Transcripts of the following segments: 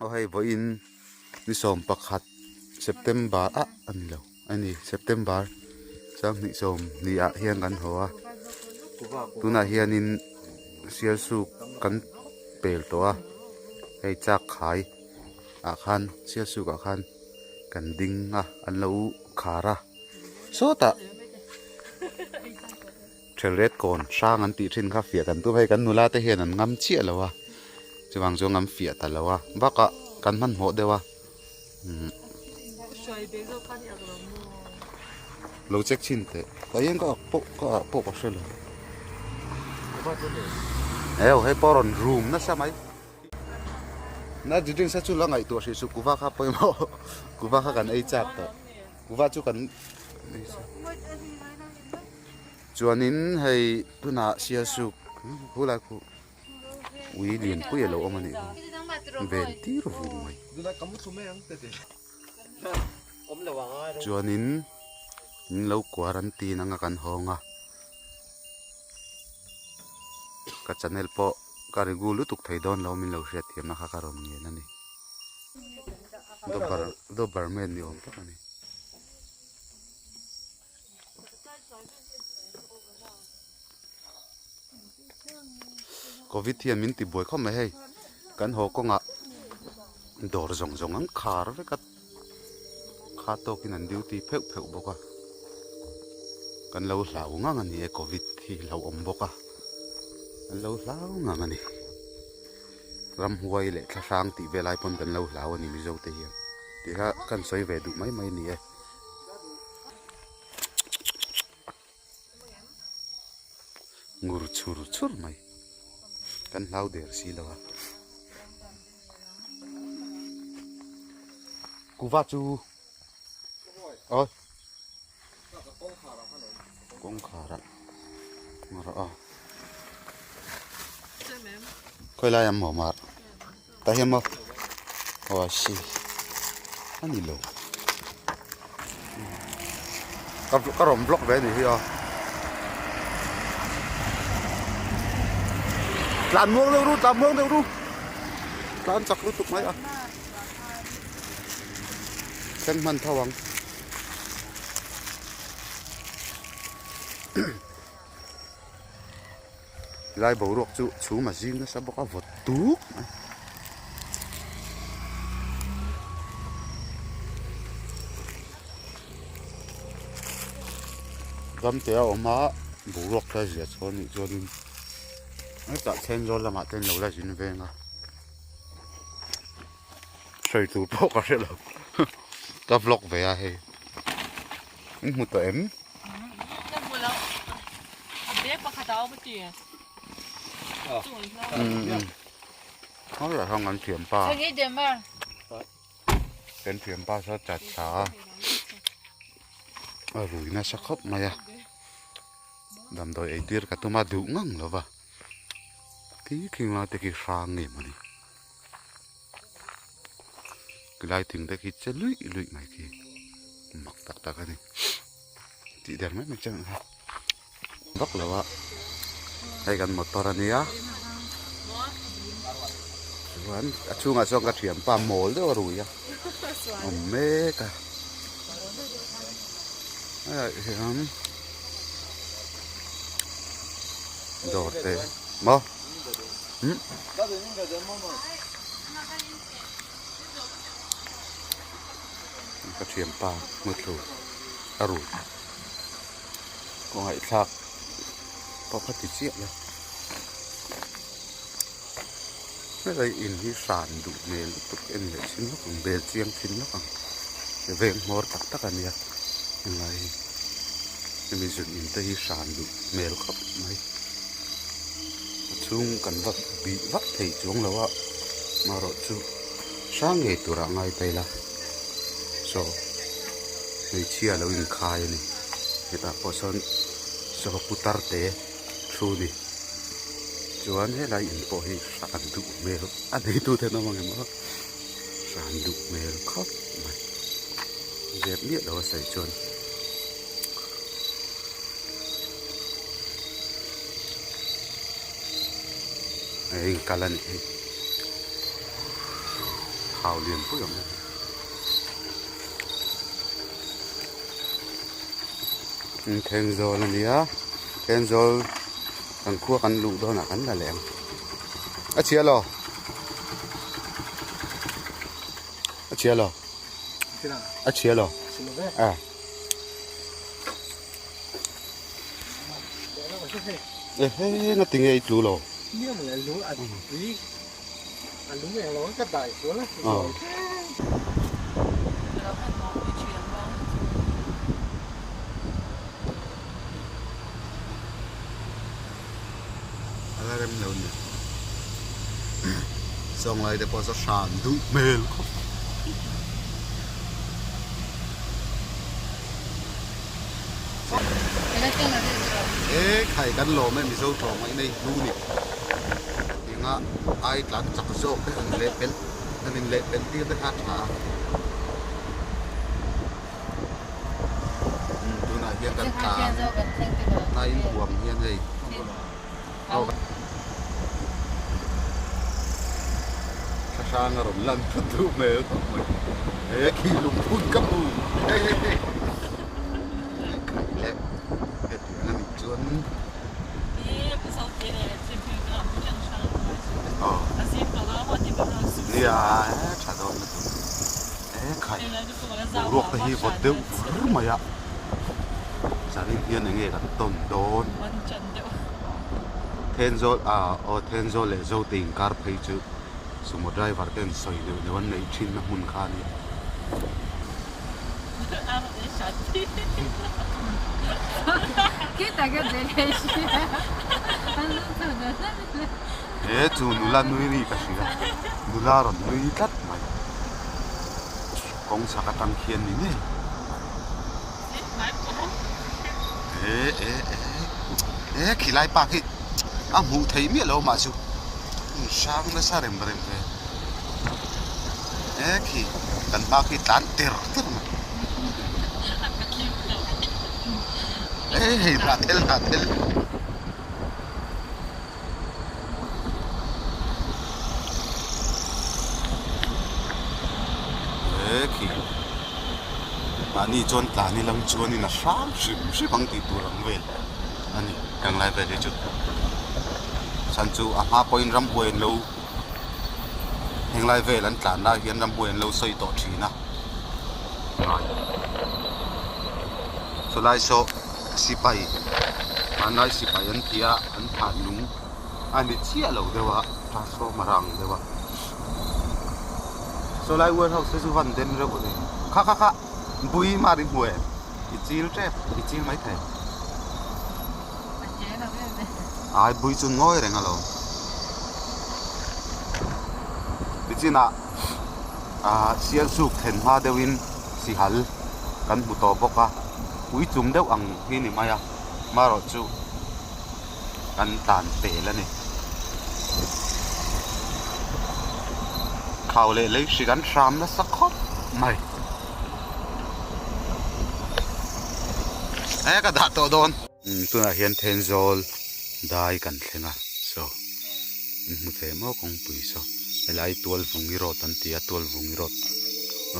hay với in đi xóm bạc hạt September anh lâu anh September sang đi xóm đi hiềnกันhoa tu na hiền in siêu su kan pel toa hay chắc khai khan siêu su khan kan ding anh lâu khara số ta trail red con sang anh ti trên cà phê kan tu hay kan nula te hiền anh ngắm chia lâu chỉ bằng cho ngắm phê ta lâu bác kan man ho dewa lâu check chin te cái yên có bộ sel hay poron room na sa mai na diding sa chu langai to si su kuwa kha poi mo kuwa kha kan ei chak ta kuwa chu kan chuanin hei tuna sia su hula ku ui lian pu yelo omani ven ti ro vu mai chuanin lâu quarantine nga kan honga ka channel po karigulu tuk thai don lo min lo hriat thiam na kha karon nge na ni do barman ni om pa ni covid thiam min ti boy khom hei kan ho ko nga dor zong zong ang khar ve kat kha to kin an duty pheu pheu boka kan lo hlau nga ngani e covid thi lo om boka an lo hlau nga ngani ram huai le thla sang ti velai pon kan lo hlau ani mi zo te hi ti ha kan soi ve du mai mai ni e ngur chur mai kan hlau der si lawa kuwa chu ơi cũng khá ngọt coi lại em mở mặt tay em không oh shit anh đi lâu các rồng vlog về này chưa làm muông đâu ru làm chặt lúc tục mấy xem mình thao bằng lại bầu ruột chú mà riêng nó sẽ có vật tú gắm téo mà bầu ruột ra gì cho nên nó cả trên rồi là mà tên lâu là gì về nga chơi tú bộ cả rồi ta vlog về à hay một tụi em nó là không ăn thiểm ba cái thiểm ba sao chặt xả rồi nó sẽ khóc mày à đầm đôi ấy tiết cả tôi mà đủ ngang rồi va khi mà tới cái sang nghề mà đi cái lai tiếng tới cái chân lụi mày kia mặc tắc cái này chị đẹp mấy chân ha rất là vợ hay gần một tòa này á vẫn chung là xong cái chuyện pa mồi đó rồi á mê cả lắm đồ tệ mơ cái chuyện pa một rồi rồi còn hãy sạc có phát triển chuyện này cái này in hi sàn đủ mền tục em để xin lúc còn bề chiang xin lúc còn để về mor tắc anh nhỉ này mình dùng in tới hi sàn đủ mền khắp mấy chung cần vật bị vắt thì xuống lâu ạ mà rồi chú sáng ngày tụi ra ngay tay là so người chia lâu in khai này người ta có son so putar te thu đi chuan he lai in po hi san du mel an hi tu the na mang ma san du mel khop mai dẹp miết đó sai chuan ai kalan ข่าวเรียนผู้อย่างนี้เทนโซลนี่อ่ะเทนโซลกันคั่วกันลูกโดนกันนั่นแหละเชียร์หรอเชียร์หรอเชียร์หรอเฮ้ยน่าติงไอ้ลูหรอเนี่ยมันรู้อันนี้รู้อย่างเราก็ได้ตัวละอะไรกันเนี่ยส่งอะไรแต่พอสักชานดูเมลครับไข่กันโลไม่มีโซ่ทองไว้ในรูนี่ยังอ่ะไอ้หลังจักรโซ่เป็นเล็บเป็นนั่นเล็บเป็นที่ได้คาถาดูหน่อยเพียงกันตานายห่วงเฮียนเลยช้างอารมณ์ลั่นทุบทุบเมลก็เหมือนขี่ลุงพุ่นกับมูเฮ้เล็บเด็ดนั่นอีกจวนนี่อ่ะชาดอนไข่รวกไปที่วัดเดียวรู้ไหมอ่ะสารีเฮียนอย่างเงี้ยกันต้นโดนเทนโซเทนโซเลโซติงการไปจูสมุทรไดวาร์เกนสอยเดียวในวันในชินนักมุนคานี่kita que derechoจูนุลานุยนี่ก็สิละนุลารอนนุยตัดไหมกงสักตังเขียนนี่เนี่ยขี้ไล่ปากขี้หมูไทยมีอะไรมาจูช่างนั่นสาเร็มเร็มเลยขี้กันปากขี้ตันเตอร์เตอร์มาลาเทลขี้อันนี้จนตานี่ลังจวนนี่นะช่างชิบังติตัวลังเวลอันนี้ยังไล่ไปเดี๋ยวจุดฉันจูมาพอยน์รำบวยเรายังไล่เวลันตาได้ยังรำบวยเราใส่ต่อทีนะสุดท้ายโซสิไปอันไหนสิไปอันเทียอันผ่านลุงอันนี้เชี่ยเราเดี๋ยวพาโซมารังเดี๋ยวสุดท้ายวันเขาซื้อวันเดินเรื่องอะไรค่ะบุยมาดิบุยอีจีนเจ็บอีจีนไม่แทงไอ้บุยจุนง่อยเรื่องอะไรอีจีน่ะเสียสุกเห็นมาเดวินสิฮัลกันบุตรบอกว่าบุยจุ่มเดวอังที่นี่มาอะมารอจูกันตานเตะแล้วนี่เขาเลยสิกันชามแล้วสักคนไม่ก็ด่าตัวโดนตัวน่ะเห็นเทนโซลได้กันเลยนะ so มุเทมคงปุย so ไล่ตัวฟุงกิโรตันตีตัวฟุงกิโร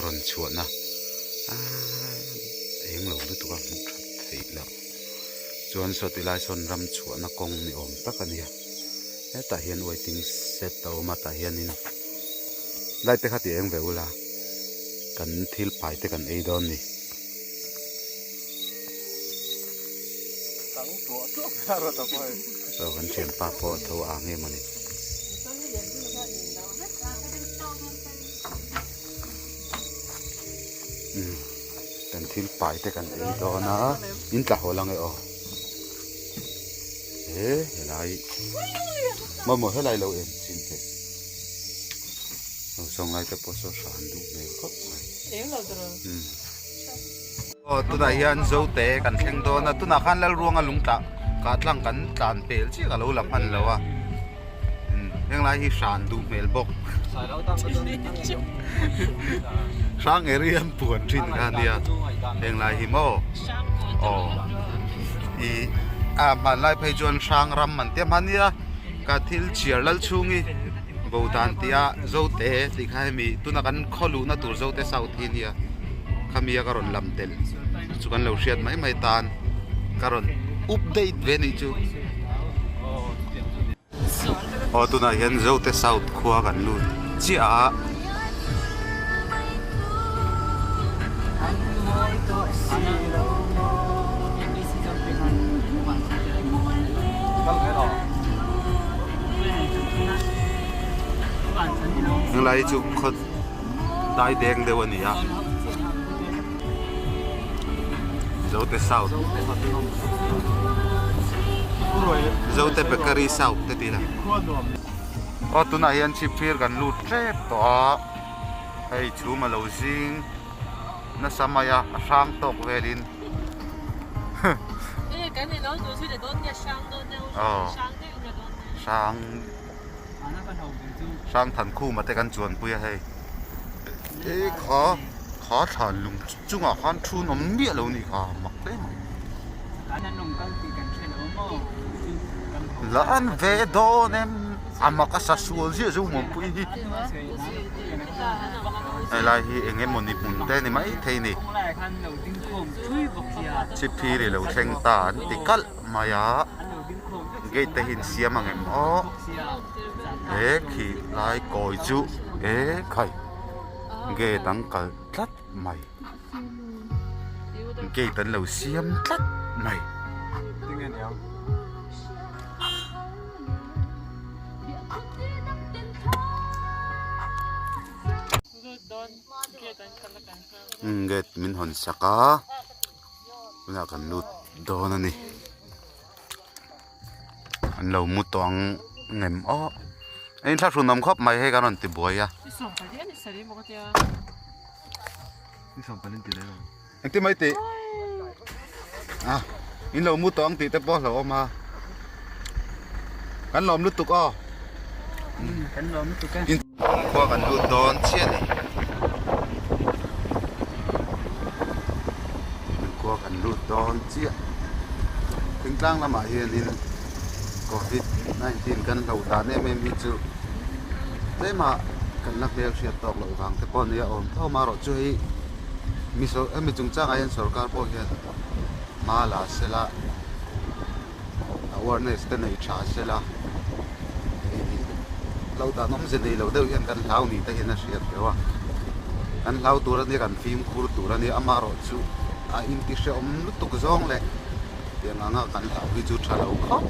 รอนชวนนะเองเราดูตัวมุขัดเทีแล้วจวนสุดที่ไล่ส่วนรำชวนนะกงนี่อมตักกันเนี่ยแต่เห็นไว้ทิ้งเสร็จตัวมาแต่เห็นนี่ไล่แต่ขัดเองเวลากันทิลไปแต่กันไอ้ดอนนี่กันเชียนป้าพอเท่าอ่างเงี้ยมันนี่กันทิลไปแต่กันไอ้ดอนนะอินตาหัวลังไอ้อ๋ออะไรมาหมดเท่าไรเราเองจริงเถอะเราส่งไล่แต่พอสอนดูเมลก็ตัวได้ยันโจเตะกันเชิงโดนตัวนักขันแล้วรวงกันลุงตากาดลังกันจานเปลชี่กันเราลำพันแล้วอ่ะยังไงที่สานดูเมลบอกช่างเอเรียมปวดทิ้งกันเดียยังไงที่โม่มันไล่ไปจนช่างรำมันเตี้ยมันเนี่ยกาทิลเชียร์ลัลชุงอี bầu tan tia dâu té thì khai mi tu na kan kholu na tur dâu té sau thi nia khamia karon lam tel chu kan lo hriat mai tan karon update ve ni chu tu na hian dâu té sau khua kan lu chia nhưng lại chụp khất đai đen đều anh à dấu té sau dấu té bakery sau té tila tu na hian chip phir kan lut trep to hei chu ma lo jing na samaya sang tok velin cái này nó rồi để đón nhà sang đón nhau sang đấy nhà đón sang thành khu mà tayกันจวนปุยให้khó thản lùng chung à khoan chu nó miệng lâu này cả mặc đấy là anh về đó nem mà cái sát suối gì cũng muốnปุยai lại hi anh em muốn đi muốn đây này mấy thế này chip phi để lâu thanh ta thì cắt mà ya gây tay hình xiêm mà em khi lại coi chú khai ghê tăng cờ rất mày ghê tận lầu xiêm rất mày ghê mình hòn saka là cần lụt đó nè anh lầu mua toang ngem anh sao xuống nằm khóc mày hay cái ti bồi à? Anh ti mấy ti? Anh lâu mua toang ti tập bao lâu mà? Anh lòm lút tục Cánh lòm lút tục á. Qua cần lút đón chiên này. Qua cần lút đón chiên. Tính lang là mà hiền in COVID-19 kan lo ta ne me mi chu te ma kan lak le sia tok lo wang te pon ya om tho ma ro chu hi mi so mi chung chang ayan sarkar po hian ma la sela awareness te nei tha sela lo ta nom se nei lo deu hian kan lau ni te hian a sia dewa kan lau tur ni kan film khur tur ni ama ro chu a in ti se om lu tuk zong le tiền là nó cần phải vi chu trả lâu khó